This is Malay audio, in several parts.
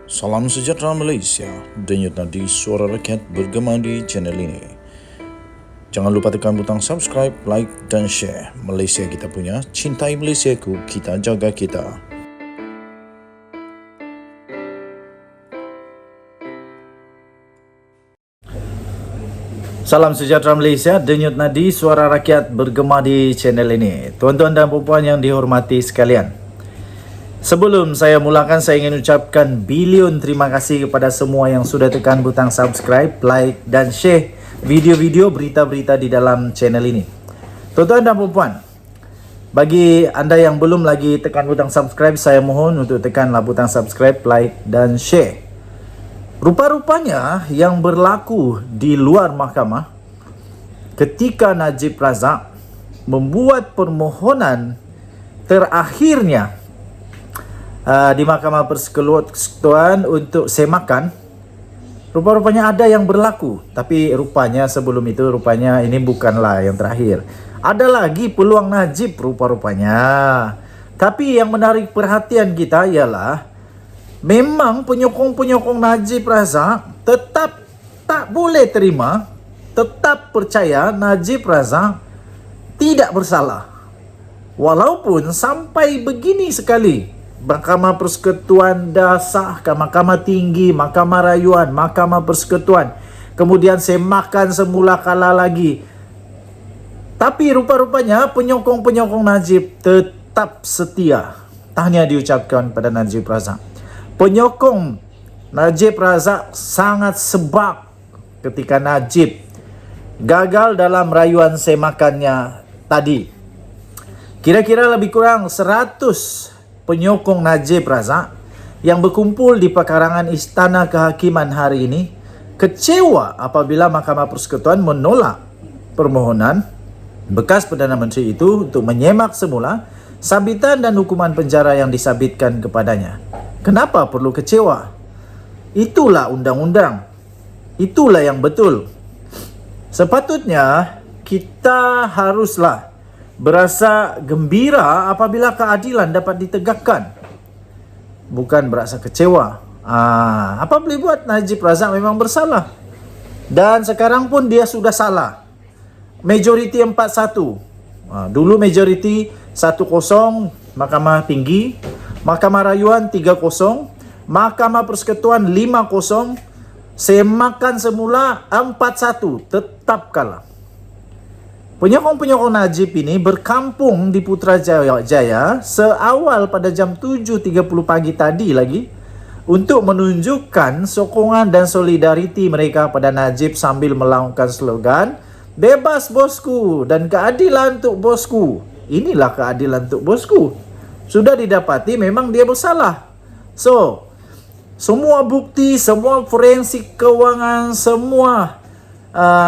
Salam sejahtera Malaysia, denyut nadi suara rakyat bergema di channel ini. Jangan lupa tekan butang subscribe, like dan share. Malaysia kita punya, cintai Malaysiaku, kita jaga kita. Salam sejahtera Malaysia, denyut nadi suara rakyat bergema di channel ini. Tuan-tuan dan puan yang dihormati sekalian, sebelum saya mulakan, saya ingin ucapkan bilion terima kasih kepada semua yang sudah tekan butang subscribe, like dan share video-video berita-berita di dalam channel ini. Tuan-tuan dan puan, bagi anda yang belum lagi tekan butang subscribe, saya mohon untuk tekanlah butang subscribe, like dan share. Rupa-rupanya yang berlaku di luar mahkamah ketika Najib Razak membuat permohonan terakhirnya di Mahkamah Persekutuan untuk semakan, rupa-rupanya ada yang berlaku. Tapi rupanya sebelum itu, rupanya ini bukanlah yang terakhir. Ada lagi peluang Najib rupa-rupanya. Tapi yang menarik perhatian kita ialah memang penyokong-penyokong Najib Razak tetap tak boleh terima, tetap percaya Najib Razak tidak bersalah. Walaupun sampai begini sekali, Mahkamah Persekutuan dah sahkan, Mahkamah Tinggi, Mahkamah Rayuan, Mahkamah Persekutuan, kemudian semakan semula kalah lagi. Tapi rupa-rupanya penyokong-penyokong Najib tetap setia. Tahniah diucapkan pada Najib Razak. Penyokong Najib Razak sangat sebab ketika Najib gagal dalam rayuan semakannya tadi. Kira-kira lebih kurang 100 penyokong Najib Razak yang berkumpul di pekarangan Istana Kehakiman hari ini kecewa apabila Mahkamah Persekutuan menolak permohonan bekas Perdana Menteri itu untuk menyemak semula sabitan dan hukuman penjara yang disabitkan kepadanya. Kenapa perlu kecewa? Itulah undang-undang. Itulah yang betul. Sepatutnya kita haruslah berasa gembira apabila keadilan dapat ditegakkan, bukan berasa kecewa. Apa boleh buat, Najib Razak memang bersalah, dan sekarang pun dia sudah salah. Majoriti 4-1. Dulu majoriti 1-0 Mahkamah Tinggi, Mahkamah Rayuan 3-0, Mahkamah Persekutuan 5-0, semakan semula 4-1, tetap kalah. Penyokong-penyokong Najib ini berkampung di Putrajaya seawal pada jam 7.30 pagi tadi lagi untuk menunjukkan sokongan dan solidariti mereka pada Najib sambil melaungkan slogan "Bebas bosku" dan "Keadilan untuk bosku". Inilah keadilan untuk bosku. Sudah didapati memang dia bersalah. So, semua bukti, semua forensik kewangan, semua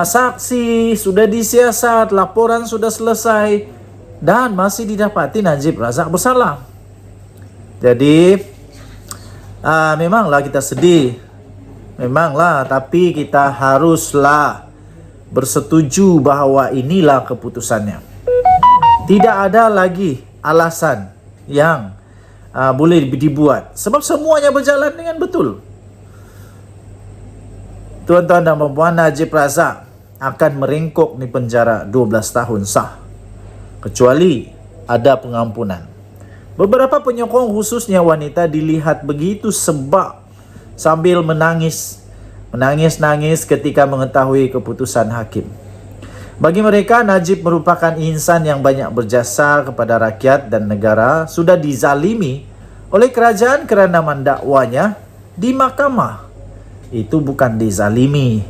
saksi sudah disiasat, laporan sudah selesai, dan masih didapati Najib Razak bersalah. Jadi memanglah kita sedih, memanglah, tapi kita haruslah bersetuju bahawa inilah keputusannya. Tidak ada lagi alasan yang boleh dibuat, sebab semuanya berjalan dengan betul. Tuan-tuan dan puan, Najib Razak akan merengkok di penjara 12 tahun sah, kecuali ada pengampunan. Beberapa penyokong, khususnya wanita, dilihat begitu sebab sambil menangis ketika mengetahui keputusan hakim. Bagi mereka, Najib merupakan insan yang banyak berjasa kepada rakyat dan negara, sudah dizalimi oleh kerajaan kerana mendakwanya di mahkamah. Itu bukan dizalimi,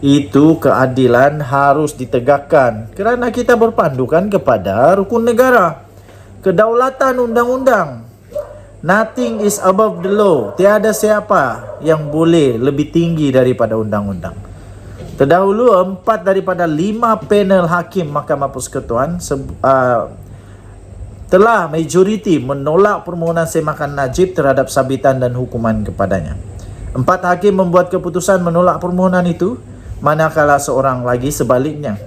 itu keadilan harus ditegakkan kerana kita berpandukan kepada rukun negara, kedaulatan undang-undang. Nothing is above the law. Tiada siapa yang boleh lebih tinggi daripada undang-undang. Terdahulu 4 daripada 5 panel hakim Mahkamah Persekutuan telah majoriti menolak permohonan semakan Najib terhadap sabitan dan hukuman kepadanya. 4 hakim membuat keputusan menolak permohonan itu, manakala seorang lagi sebaliknya.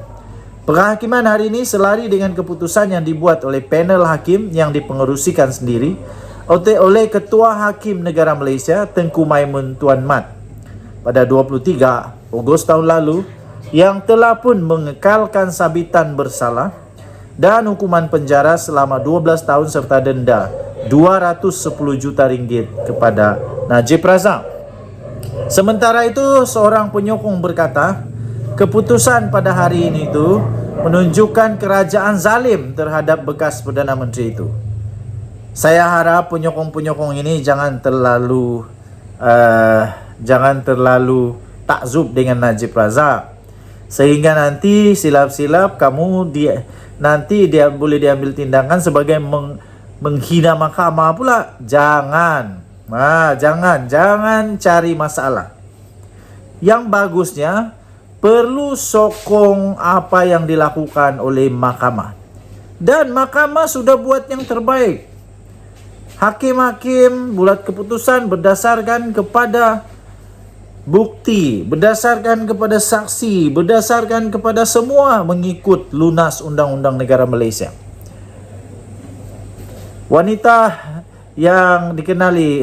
Penghakiman hari ini selari dengan keputusan yang dibuat oleh panel hakim yang dipengerusikan sendiri oleh Ketua Hakim Negara Malaysia Tengku Maimun Tuan Mat pada 23 Ogos tahun lalu, yang telah pun mengekalkan sabitan bersalah dan hukuman penjara selama 12 tahun serta denda 210 juta ringgit kepada Najib Razak. Sementara itu, seorang penyokong berkata, keputusan pada hari ini itu menunjukkan kerajaan zalim terhadap bekas Perdana Menteri itu. Saya harap penyokong-penyokong ini jangan terlalu takzub dengan Najib Razak, sehingga nanti silap-silap nanti dia boleh diambil tindakan sebagai menghina mahkamah pula. Jangan cari masalah. Yang bagusnya perlu sokong apa yang dilakukan oleh mahkamah, dan mahkamah sudah buat yang terbaik. Hakim-hakim buat keputusan berdasarkan kepada bukti, berdasarkan kepada saksi, berdasarkan kepada semua mengikut lunas Undang-Undang Negara Malaysia. Wanita yang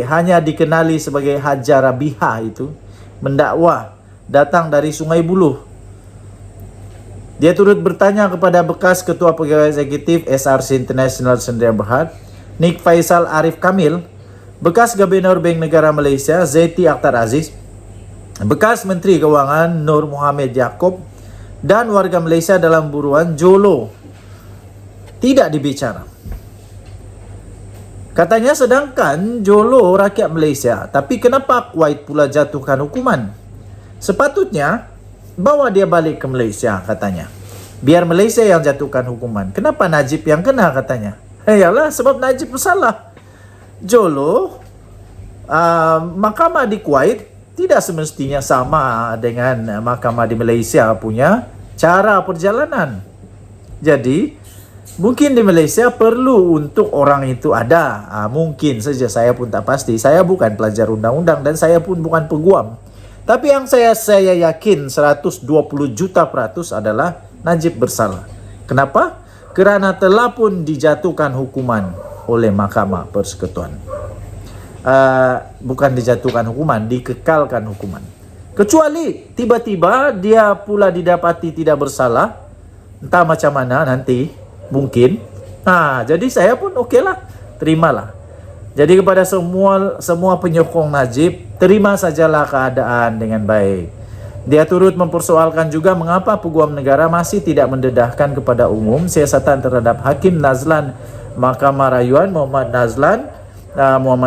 hanya dikenali sebagai Hajar Rabiha itu mendakwa datang dari Sungai Buloh. Dia turut bertanya kepada bekas Ketua Pegawai Eksekutif SRC International Sdn Bhd, Nik Faisal Arif Kamil, bekas Gubernur Bank Negara Malaysia Zeti Akhtar Aziz, bekas Menteri Keuangan Nur Mohamed Yaakob, dan warga Malaysia dalam buruan Jolo tidak dibicara. Katanya, sedangkan Jolo rakyat Malaysia, tapi kenapa Kuwait pula jatuhkan hukuman? Sepatutnya bawa dia balik ke Malaysia, katanya. Biar Malaysia yang jatuhkan hukuman. Kenapa Najib yang kena, katanya? Yalah, sebab Najib bersalah. Jolo, mahkamah di Kuwait tidak semestinya sama dengan mahkamah di Malaysia punya cara perjalanan. Jadi, mungkin di Malaysia perlu untuk orang itu ada. Mungkin saja, saya pun tak pasti. Saya bukan pelajar undang-undang dan saya pun bukan peguam. Tapi yang saya yakin 120 juta % adalah Najib bersalah. Kenapa? Kerana telah pun dijatuhkan hukuman oleh Mahkamah Persekutuan. Bukan dijatuhkan hukuman, dikekalkan hukuman. Kecuali tiba-tiba dia pula didapati tidak bersalah, entah macam mana nanti, mungkin. Jadi saya pun okeylah, terimalah. Jadi kepada semua penyokong Najib, terima sajalah keadaan dengan baik. Dia turut mempersoalkan juga mengapa Peguam Negara masih tidak mendedahkan kepada umum siasatan terhadap Hakim Nazlan Mahkamah Rayuan Muhammad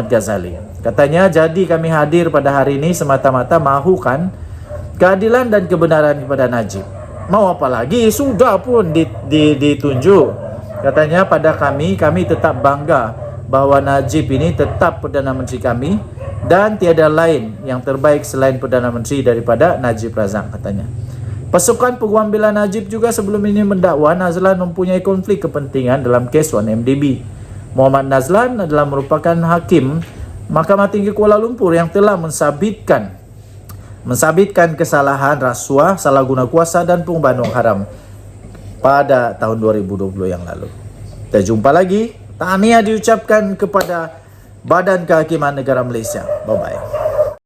Ghazali. Katanya, jadi kami hadir pada hari ini semata-mata mahukan keadilan dan kebenaran kepada Najib. Mau apa lagi? Sudah pun ditunjuk. Katanya, pada kami tetap bangga bahawa Najib ini tetap Perdana Menteri kami dan tiada lain yang terbaik selain Perdana Menteri daripada Najib Razak, katanya. Pasukan Peguam Bela Najib juga sebelum ini mendakwa Nazlan mempunyai konflik kepentingan dalam kes 1MDB. Muhammad Nazlan adalah merupakan hakim Mahkamah Tinggi Kuala Lumpur yang telah mensabitkan kesalahan rasuah, salah guna kuasa dan pengubahan wang haram pada tahun 2020 yang lalu. Kita jumpa lagi. Tahniah diucapkan kepada Badan Kehakiman Negara Malaysia. Bye-bye.